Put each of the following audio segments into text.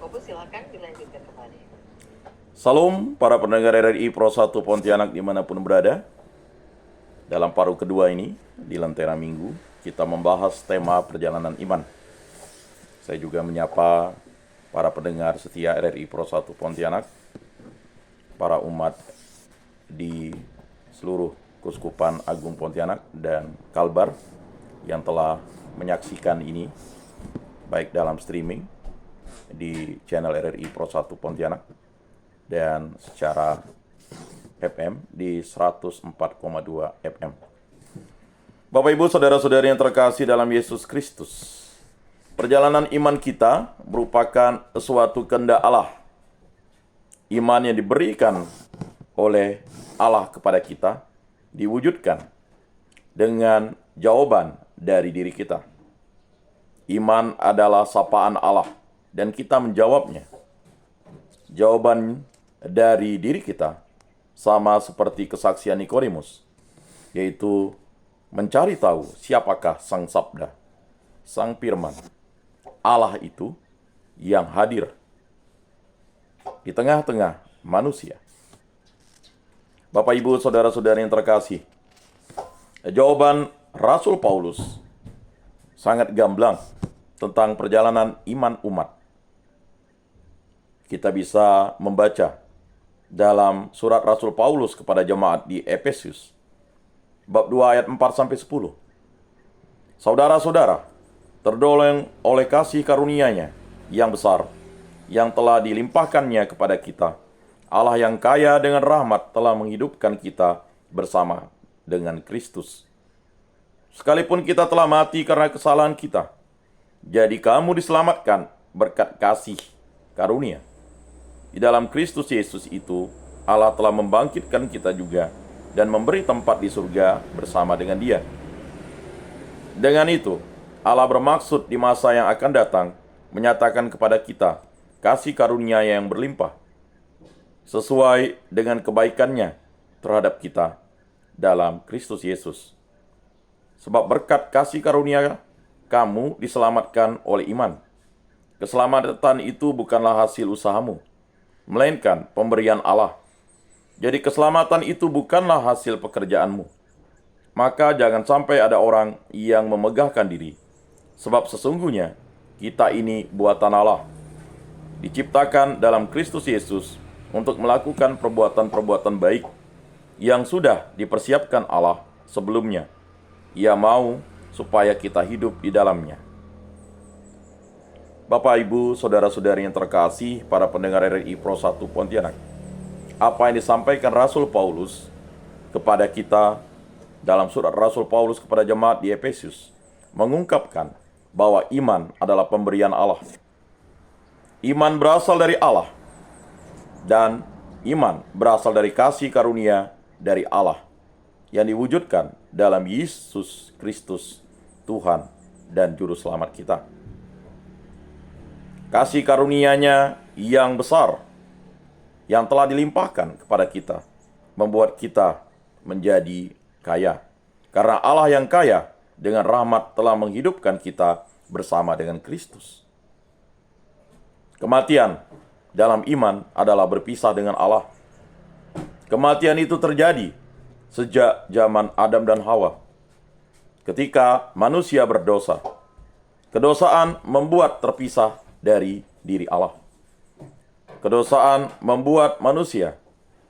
Yakobus, silakan dilanjutkan kembali. Salam para pendengar RRI Pro 1 Pontianak dimanapun berada. Dalam paruh kedua ini, di Lentera Minggu, kita membahas tema perjalanan iman. Saya juga menyapa para pendengar setia RRI Pro 1 Pontianak, para umat di seluruh Keuskupan Agung Pontianak dan Kalbar yang telah menyaksikan ini, baik dalam streaming di channel RRI Pro 1 Pontianak dan secara FM di 104,2 FM. Bapak Ibu Saudara-saudari yang terkasih dalam Yesus Kristus, perjalanan iman kita merupakan suatu kehendak Allah. Iman yang diberikan oleh Allah kepada kita diwujudkan dengan jawaban dari diri kita. Iman adalah sapaan Allah dan kita menjawabnya. Jawaban dari diri kita sama seperti kesaksian Nikodemus, yaitu mencari tahu siapakah Sang Sabda, Sang Firman, Allah itu yang hadir di tengah-tengah manusia. Bapak, Ibu, Saudara-saudari yang terkasih, jawaban Rasul Paulus sangat gamblang tentang perjalanan iman umat. Kita bisa membaca dalam surat Rasul Paulus kepada jemaat di Efesus, bab 2 ayat 4-10. Saudara-saudara, terdolong oleh kasih karunia-Nya yang besar, yang telah dilimpahkannya kepada kita, Allah yang kaya dengan rahmat telah menghidupkan kita bersama dengan Kristus. Sekalipun kita telah mati karena kesalahan kita, jadi kamu diselamatkan berkat kasih karunia. Di dalam Kristus Yesus itu, Allah telah membangkitkan kita juga dan memberi tempat di surga bersama dengan Dia. Dengan itu, Allah bermaksud di masa yang akan datang menyatakan kepada kita kasih karunia yang berlimpah sesuai dengan kebaikan-Nya terhadap kita dalam Kristus Yesus. Sebab berkat kasih karunia kamu diselamatkan oleh iman. Keselamatan itu bukanlah hasil usahamu, melainkan pemberian Allah. Jadi keselamatan itu bukanlah hasil pekerjaanmu. Maka jangan sampai ada orang yang memegahkan diri, sebab sesungguhnya kita ini buatan Allah, diciptakan dalam Kristus Yesus untuk melakukan perbuatan-perbuatan baik yang sudah dipersiapkan Allah sebelumnya. Ia mau supaya kita hidup di dalamnya. Bapak, Ibu, Saudara-saudari yang terkasih, para pendengar RRI Pro 1 Pontianak, apa yang disampaikan Rasul Paulus kepada kita dalam surat Rasul Paulus kepada jemaat di Efesus mengungkapkan bahwa iman adalah pemberian Allah. Iman berasal dari Allah, dan iman berasal dari kasih karunia dari Allah yang diwujudkan dalam Yesus Kristus, Tuhan dan Juru Selamat kita. Kasih karunia-Nya yang besar yang telah dilimpahkan kepada kita membuat kita menjadi kaya. Karena Allah yang kaya dengan rahmat telah menghidupkan kita bersama dengan Kristus. Kematian dalam iman adalah berpisah dengan Allah. Kematian itu terjadi sejak zaman Adam dan Hawa. Ketika manusia berdosa, kedosaan membuat terpisah dari diri Allah. Kedosaan membuat manusia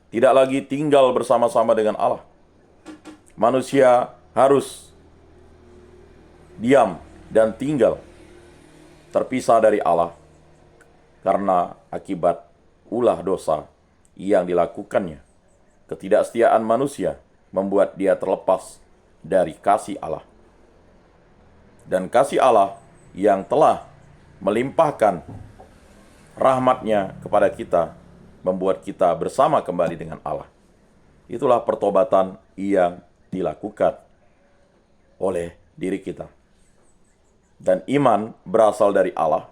tidak lagi tinggal bersama-sama dengan Allah. Manusia harus diam dan tinggal terpisah dari Allah karena akibat ulah dosa yang dilakukannya. Ketidaksetiaan manusia membuat dia terlepas dari kasih Allah. Dan kasih Allah yang telah melimpahkan rahmat-Nya kepada kita membuat kita bersama kembali dengan Allah. Itulah pertobatan yang dilakukan oleh diri kita. Dan iman berasal dari Allah,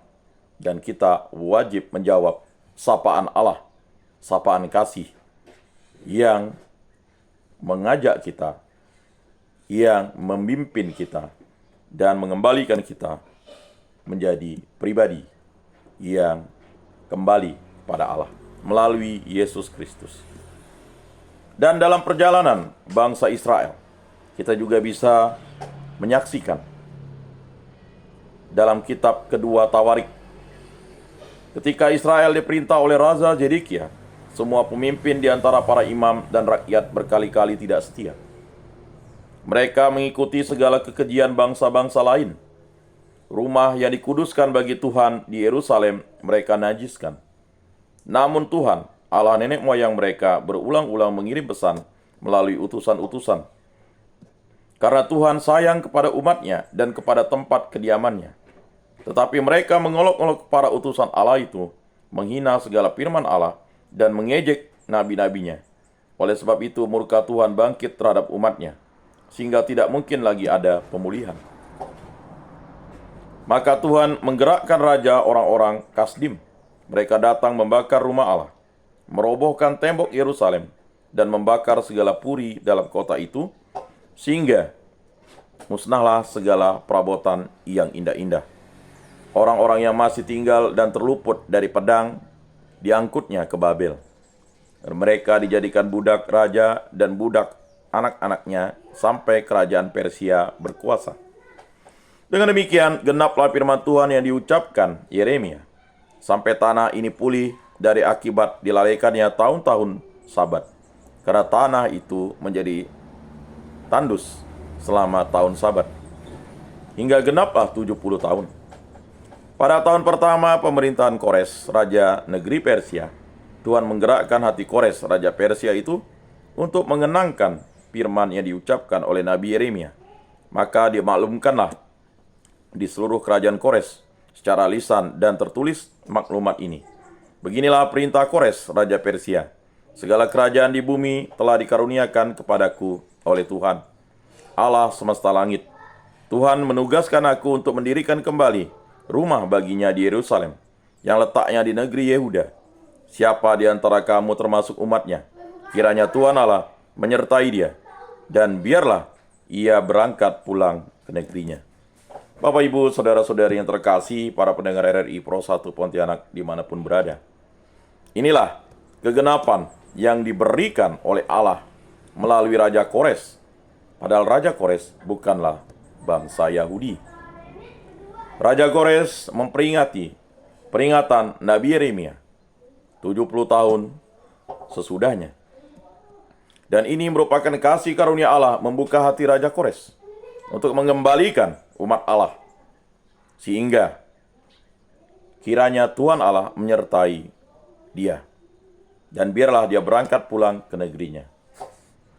dan kita wajib menjawab sapaan Allah, sapaan kasih yang mengajak kita, yang memimpin kita, dan mengembalikan kita menjadi pribadi yang kembali kepada Allah melalui Yesus Kristus. Dan dalam perjalanan bangsa Israel, kita juga bisa menyaksikan dalam kitab kedua Tawarik, ketika Israel diperintah oleh Raja Zedekia, semua pemimpin di antara para imam dan rakyat berkali-kali tidak setia. Mereka mengikuti segala kekejian bangsa-bangsa lain. Rumah yang dikuduskan bagi Tuhan di Yerusalem mereka najiskan. Namun Tuhan, Allah nenek moyang mereka, berulang-ulang mengirim pesan melalui utusan-utusan. Karena Tuhan sayang kepada umatnya dan kepada tempat kediamannya. Tetapi mereka mengolok-olok para utusan Allah itu, menghina segala firman Allah, dan mengejek nabi-nabinya. Oleh sebab itu murka Tuhan bangkit terhadap umatnya, sehingga tidak mungkin lagi ada pemulihan. Maka Tuhan menggerakkan raja orang-orang Kasdim. Mereka datang membakar rumah Allah, merobohkan tembok Yerusalem, dan membakar segala puri dalam kota itu, sehingga musnahlah segala perabotan yang indah-indah. Orang-orang yang masih tinggal dan terluput dari pedang diangkutnya ke Babel. Dan mereka dijadikan budak raja dan budak anak-anaknya sampai kerajaan Persia berkuasa. Dengan demikian, genaplah firman Tuhan yang diucapkan Yeremia, sampai tanah ini pulih dari akibat dilalaikannya tahun-tahun Sabat, karena tanah itu menjadi tandus selama tahun Sabat, hingga genaplah 70 tahun. Pada tahun pertama pemerintahan Kores, raja negeri Persia, Tuhan menggerakkan hati Kores, raja Persia itu, untuk mengenangkan firman yang diucapkan oleh Nabi Yeremia. Maka dimaklumkanlah di seluruh kerajaan Kores secara lisan dan tertulis maklumat ini. Beginilah perintah Kores, raja Persia. Segala kerajaan di bumi telah dikaruniakan kepadaku oleh Tuhan, Allah semesta langit. Tuhan menugaskan aku untuk mendirikan kembali rumah baginya di Yerusalem, yang letaknya di negeri Yehuda. Siapa di antara kamu termasuk umatnya, kiranya Tuhan Allah menyertai dia, dan biarlah ia berangkat pulang ke negerinya. Bapak, Ibu, Saudara-saudari yang terkasih, para pendengar RRI Pro 1 Pontianak dimanapun berada. Inilah kegenapan yang diberikan oleh Allah melalui Raja Kores. Padahal Raja Kores bukanlah bangsa Yahudi. Raja Kores memperingati peringatan Nabi Yeremia 70 tahun sesudahnya. Dan ini merupakan kasih karunia Allah membuka hati Raja Kores untuk mengembalikan umat Allah, sehingga kiranya Tuhan Allah menyertai dia, dan biarlah dia berangkat pulang ke negerinya.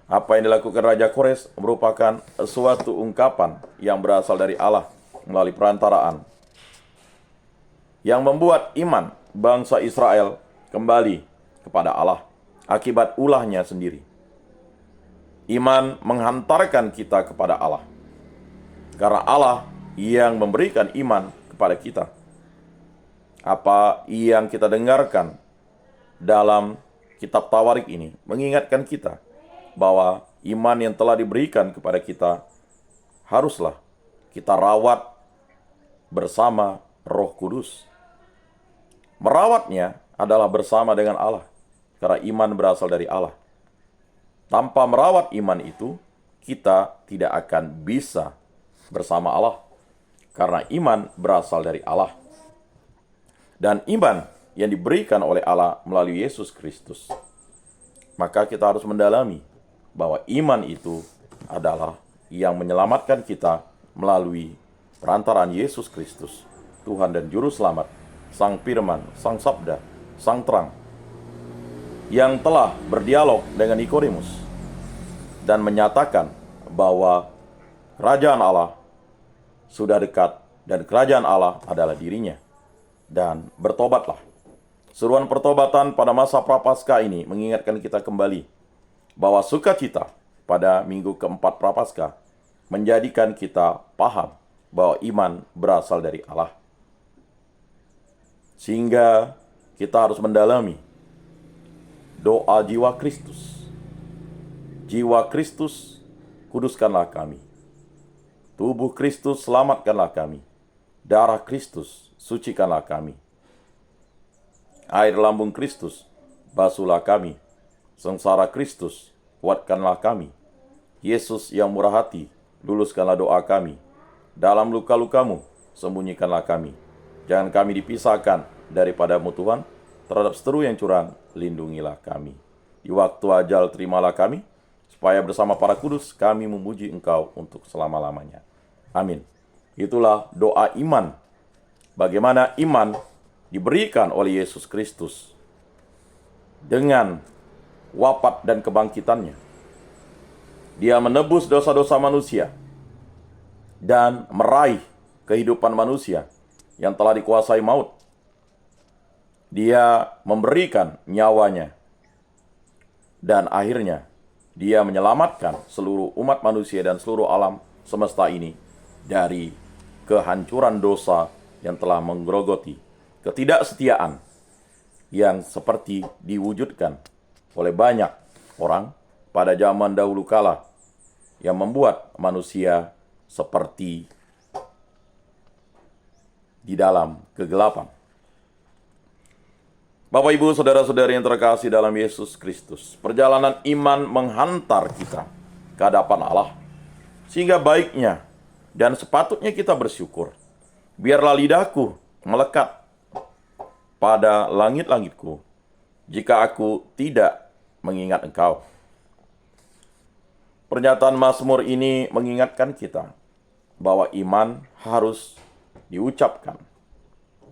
Apa yang dilakukan Raja Kores merupakan suatu ungkapan yang berasal dari Allah melalui perantaraan, yang membuat iman bangsa Israel kembali kepada Allah akibat ulahnya sendiri. Iman menghantarkan kita kepada Allah, karena Allah yang memberikan iman kepada kita. Apa yang kita dengarkan dalam kitab Tawarik ini mengingatkan kita bahwa iman yang telah diberikan kepada kita haruslah kita rawat bersama Roh Kudus. Merawatnya adalah bersama dengan Allah, karena iman berasal dari Allah. Tanpa merawat iman itu, kita tidak akan bisa bersama Allah, karena iman berasal dari Allah. Dan iman yang diberikan oleh Allah melalui Yesus Kristus. Maka kita harus mendalami bahwa iman itu adalah yang menyelamatkan kita melalui perantaraan Yesus Kristus, Tuhan dan Juru Selamat, Sang Firman, Sang Sabda, Sang Terang, yang telah berdialog dengan Nikodemus dan menyatakan bahwa kerajaan Allah sudah dekat dan kerajaan Allah adalah dirinya. Dan bertobatlah. Seruan pertobatan pada masa Prapaskah ini mengingatkan kita kembali bahwa sukacita pada minggu keempat Prapaskah menjadikan kita paham bahwa iman berasal dari Allah. Sehingga kita harus mendalami doa jiwa Kristus. Jiwa Kristus, kuduskanlah kami. Tubuh Kristus, selamatkanlah kami. Darah Kristus, sucikanlah kami. Air lambung Kristus, basuhlah kami. Sengsara Kristus, kuatkanlah kami. Yesus yang murah hati, luluskanlah doa kami. Dalam luka-lukamu, sembunyikanlah kami. Jangan kami dipisahkan daripada-Mu Tuhan. Terhadap seteru yang curang, lindungilah kami. Di waktu ajal terimalah kami, supaya bersama para kudus kami memuji Engkau untuk selama-lamanya. Amin. Itulah doa iman. Bagaimana iman diberikan oleh Yesus Kristus dengan wafat dan kebangkitannya. Dia menebus dosa-dosa manusia dan meraih kehidupan manusia yang telah dikuasai maut. Dia memberikan nyawanya dan akhirnya dia menyelamatkan seluruh umat manusia dan seluruh alam semesta ini dari kehancuran dosa yang telah menggerogoti ketidaksetiaan yang seperti diwujudkan oleh banyak orang pada zaman dahulu kala yang membuat manusia seperti di dalam kegelapan. Bapak, Ibu, saudara-saudari yang terkasih dalam Yesus Kristus, perjalanan iman menghantar kita ke hadapan Allah, sehingga baiknya dan sepatutnya kita bersyukur. Biarlah lidahku melekat pada langit-langitku, jika aku tidak mengingat Engkau. Pernyataan Mazmur ini mengingatkan kita bahwa iman harus diucapkan,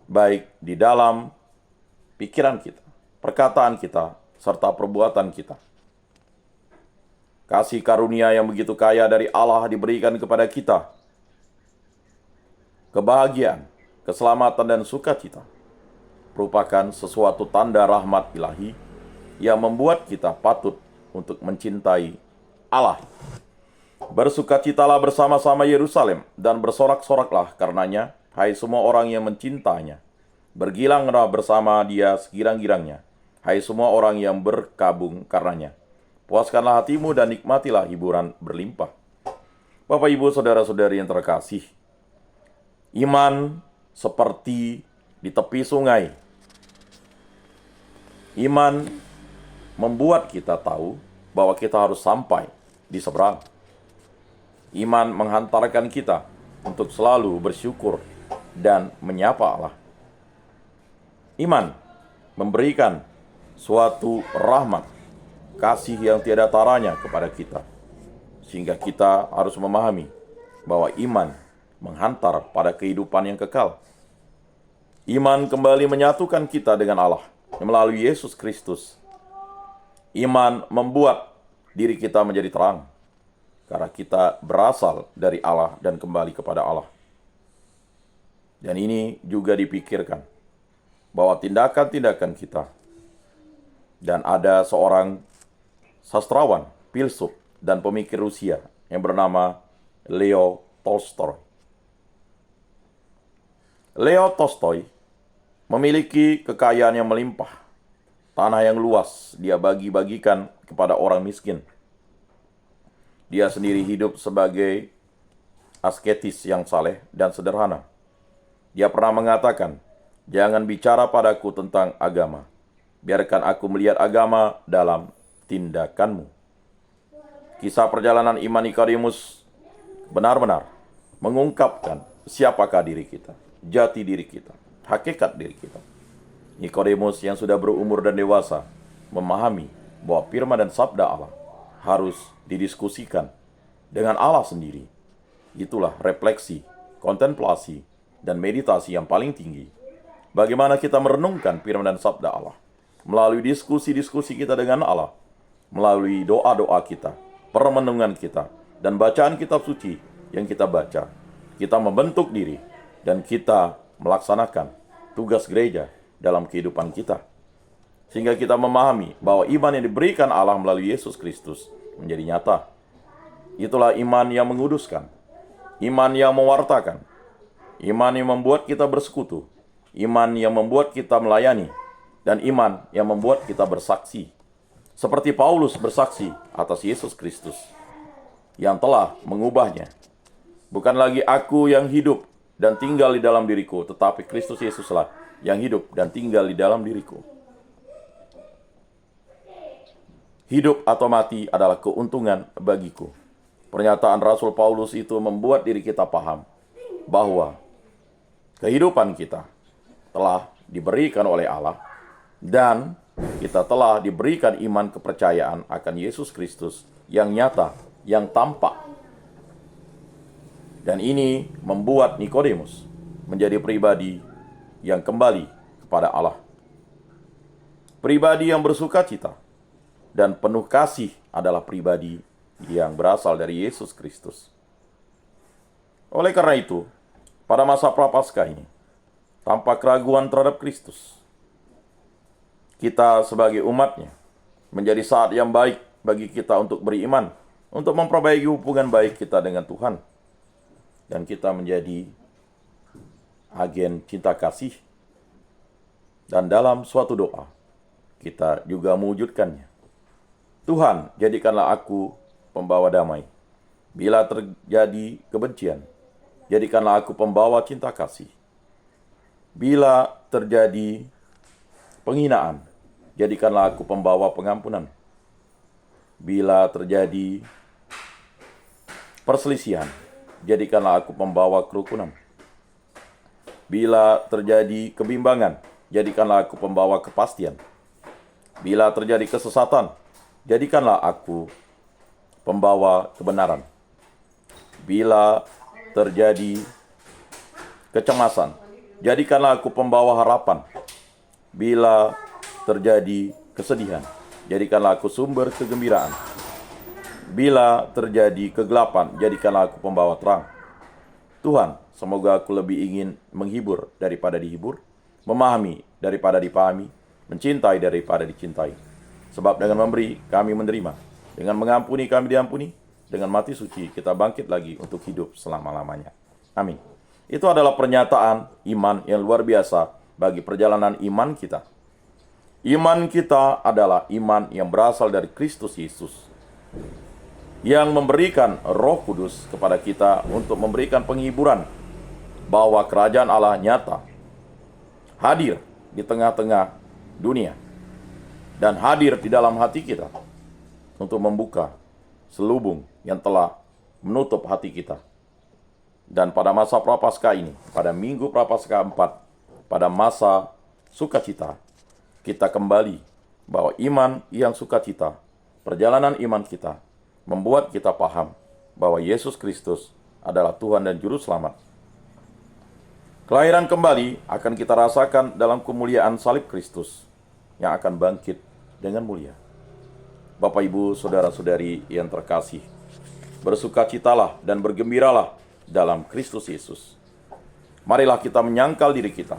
baik di dalam pikiran kita, perkataan kita, serta perbuatan kita. Kasih karunia yang begitu kaya dari Allah diberikan kepada kita. Kebahagiaan, keselamatan, dan sukacita merupakan sesuatu tanda rahmat ilahi yang membuat kita patut untuk mencintai Allah. Bersukacitalah bersama-sama Yerusalem dan bersorak-soraklah karenanya, hai semua orang yang mencintanya. Bergilanglah bersama dia segirang-girangnya, hai semua orang yang berkabung karenanya. Puaskanlah hatimu dan nikmatilah hiburan berlimpah. Bapak, Ibu, saudara-saudari yang terkasih, iman seperti di tepi sungai. Iman membuat kita tahu bahwa kita harus sampai di seberang. Iman menghantarkan kita untuk selalu bersyukur dan menyapa Allah. Iman memberikan suatu rahmat, kasih yang tiada taranya kepada kita, sehingga kita harus memahami bahwa iman menghantar pada kehidupan yang kekal. Iman kembali menyatukan kita dengan Allah melalui Yesus Kristus. Iman membuat diri kita menjadi terang, karena kita berasal dari Allah dan kembali kepada Allah. Dan ini juga dipikirkan bahwa tindakan-tindakan kita, dan ada seorang sastrawan, filsuf, dan pemikir Rusia yang bernama Leo Tolstoy. Leo Tolstoy memiliki kekayaan yang melimpah. Tanah yang luas dia bagi-bagikan kepada orang miskin. Dia sendiri hidup sebagai asketis yang saleh dan sederhana. Dia pernah mengatakan, "Jangan bicara padaku tentang agama. Biarkan aku melihat agama dalam tindakanmu." Kisah perjalanan iman Nikodemus benar-benar mengungkapkan siapakah diri kita, jati diri kita, hakikat diri kita. Nikodemus yang sudah berumur dan dewasa memahami bahwa firman dan sabda Allah harus didiskusikan dengan Allah sendiri. Itulah refleksi, kontemplasi, dan meditasi yang paling tinggi. Bagaimana kita merenungkan firman dan sabda Allah melalui diskusi-diskusi kita dengan Allah, melalui doa-doa kita, permenungan kita, dan bacaan kitab suci yang kita baca. Kita membentuk diri dan kita melaksanakan tugas gereja dalam kehidupan kita, sehingga kita memahami bahwa iman yang diberikan Allah melalui Yesus Kristus menjadi nyata. Itulah iman yang menguduskan, iman yang mewartakan, iman yang membuat kita bersekutu, iman yang membuat kita melayani, dan iman yang membuat kita bersaksi. Seperti Paulus bersaksi atas Yesus Kristus yang telah mengubahnya. Bukan lagi aku yang hidup dan tinggal di dalam diriku, tetapi Kristus Yesuslah yang hidup dan tinggal di dalam diriku. Hidup atau mati adalah keuntungan bagiku. Pernyataan Rasul Paulus itu membuat diri kita paham bahwa kehidupan kita telah diberikan oleh Allah dan kita telah diberikan iman kepercayaan akan Yesus Kristus yang nyata, yang tampak. Dan ini membuat Nikodemus menjadi pribadi yang kembali kepada Allah. Pribadi yang bersukacita dan penuh kasih adalah pribadi yang berasal dari Yesus Kristus. Oleh karena itu, pada masa Prapaskah ini, tanpa keraguan terhadap Kristus, kita sebagai umatnya menjadi saat yang baik bagi kita untuk beriman, untuk memperbaiki hubungan baik kita dengan Tuhan, dan kita menjadi agen cinta kasih. Dan dalam suatu doa, kita juga mewujudkannya. Tuhan, jadikanlah aku pembawa damai. Bila terjadi kebencian, jadikanlah aku pembawa cinta kasih. Bila terjadi penghinaan, jadikanlah aku pembawa pengampunan. Bila terjadi perselisihan, jadikanlah aku pembawa kerukunan. Bila terjadi kebimbangan, jadikanlah aku pembawa kepastian. Bila terjadi kesesatan, jadikanlah aku pembawa kebenaran. Bila terjadi kecemasan, jadikanlah aku pembawa harapan. Bila terjadi kesedihan, jadikanlah aku sumber kegembiraan. Bila terjadi kegelapan, jadikanlah aku pembawa terang. Tuhan, semoga aku lebih ingin menghibur daripada dihibur, memahami daripada dipahami, mencintai daripada dicintai. Sebab dengan memberi, kami menerima. Dengan mengampuni, kami diampuni. Dengan mati suci, kita bangkit lagi untuk hidup selama-lamanya. Amin. Itu adalah pernyataan iman yang luar biasa bagi perjalanan iman kita. Iman kita adalah iman yang berasal dari Kristus Yesus, yang memberikan Roh Kudus kepada kita untuk memberikan penghiburan bahwa kerajaan Allah nyata, hadir di tengah-tengah dunia, dan hadir di dalam hati kita untuk membuka selubung yang telah menutup hati kita. Dan pada masa Prapaskah ini, pada Minggu Prapaskah 4, pada masa sukacita, kita kembali bahwa iman yang sukacita, perjalanan iman kita, membuat kita paham bahwa Yesus Kristus adalah Tuhan dan Juru Selamat. Kelahiran kembali akan kita rasakan dalam kemuliaan salib Kristus yang akan bangkit dengan mulia. Bapak, Ibu, Saudara-saudari yang terkasih, bersukacitalah dan bergembiralah dalam Kristus Yesus. Marilah kita menyangkal diri kita.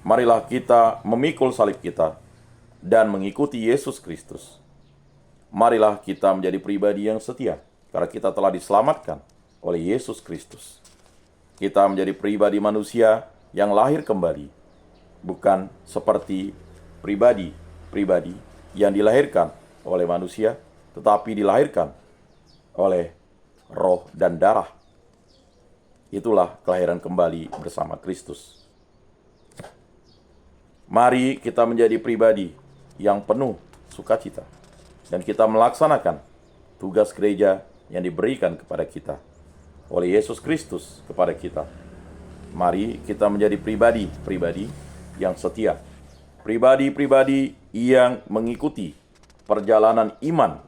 Marilah kita memikul salib kita dan mengikuti Yesus Kristus. Marilah kita menjadi pribadi yang setia, karena kita telah diselamatkan oleh Yesus Kristus. Kita menjadi pribadi manusia yang lahir kembali, bukan seperti pribadi yang dilahirkan oleh manusia, tetapi dilahirkan oleh roh dan darah. Itulah kelahiran kembali bersama Kristus. Mari kita menjadi pribadi yang penuh sukacita, dan kita melaksanakan tugas gereja yang diberikan kepada kita oleh Yesus Kristus kepada kita. Mari kita menjadi pribadi yang setia, pribadi yang mengikuti perjalanan iman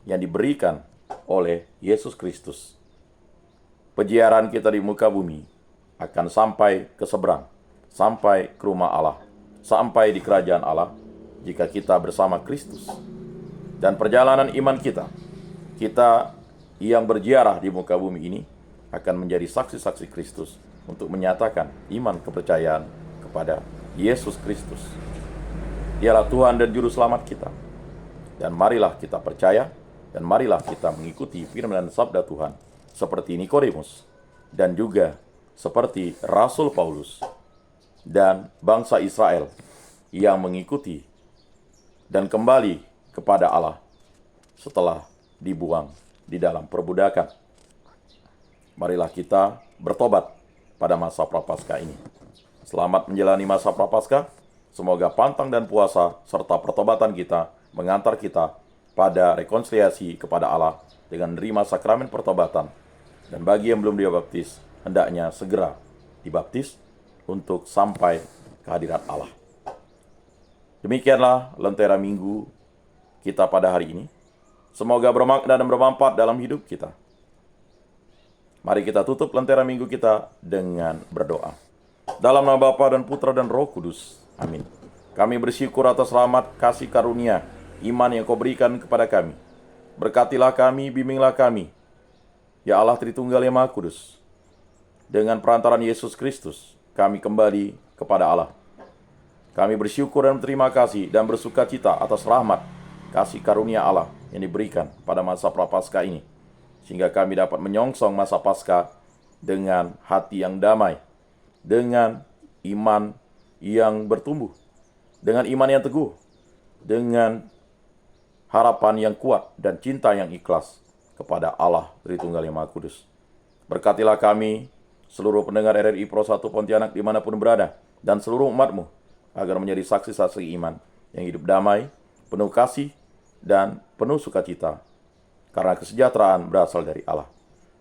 yang diberikan oleh Yesus Kristus. Peziaran kita di muka bumi akan sampai ke seberang, sampai ke rumah Allah, sampai di kerajaan Allah jika kita bersama Kristus. Dan perjalanan iman kita yang berziarah di muka bumi ini akan menjadi saksi-saksi Kristus untuk menyatakan iman kepercayaan kepada Yesus Kristus. Dialah Tuhan dan Juru Selamat kita. Dan marilah kita percaya, dan marilah kita mengikuti firman dan sabda Tuhan, seperti Nikodemus, dan juga seperti Rasul Paulus, dan bangsa Israel yang mengikuti dan kembali kepada Allah setelah dibuang di dalam perbudakan. Marilah kita bertobat pada masa Prapaskah ini. Selamat menjalani masa Prapaskah. Semoga pantang dan puasa serta pertobatan kita mengantar kita pada rekonsiliasi kepada Allah dengan menerima sakramen pertobatan. Dan bagi yang belum dibaptis, hendaknya segera dibaptis untuk sampai kehadirat Allah. Demikianlah Lentera Minggu kita pada hari ini. Semoga bermakna dan bermanfaat dalam hidup kita. Mari kita tutup Lentera Minggu kita dengan berdoa. Dalam nama Bapa dan Putra dan Roh Kudus. Amin. Kami bersyukur atas rahmat, kasih karunia, iman yang Kau berikan kepada kami. Berkatilah kami, bimbinglah kami. Ya Allah Tritunggal yang Maha Kudus. Dengan perantaran Yesus Kristus, kami kembali kepada Allah. Kami bersyukur dan berterima kasih dan bersuka cita atas rahmat, kasih karunia Allah yang diberikan pada masa Prapaskah ini. Sehingga kami dapat menyongsong masa Paskah dengan hati yang damai, dengan iman yang bertumbuh, dengan iman yang teguh, dengan harapan yang kuat dan cinta yang ikhlas kepada Allah Tritunggal yang Maha Kudus. Berkatilah kami, seluruh pendengar RRI Pro 1 Pontianak dimanapun berada, dan seluruh umat-Mu, agar menjadi saksi-saksi iman yang hidup damai, penuh kasih, dan penuh sukacita, karena kesejahteraan berasal dari Allah.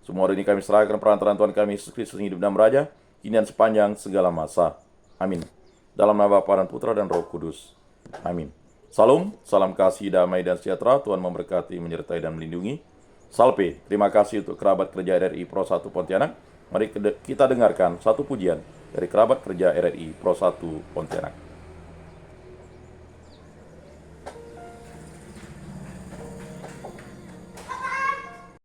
Semua ini kami serahkan perantaran Tuhan kami Yesus Kristus yang hidup dan beraja, kini dan sepanjang segala masa. Amin. Dalam nama Bapa dan Putra dan Roh Kudus. Amin. Salam, salam kasih, damai, dan sejahtera. Tuhan memberkati, menyertai, dan melindungi. Salve, terima kasih untuk kerabat kerja RRI Pro 1 Pontianak. Mari kita dengarkan satu pujian dari kerabat kerja RRI Pro 1 Pontianak.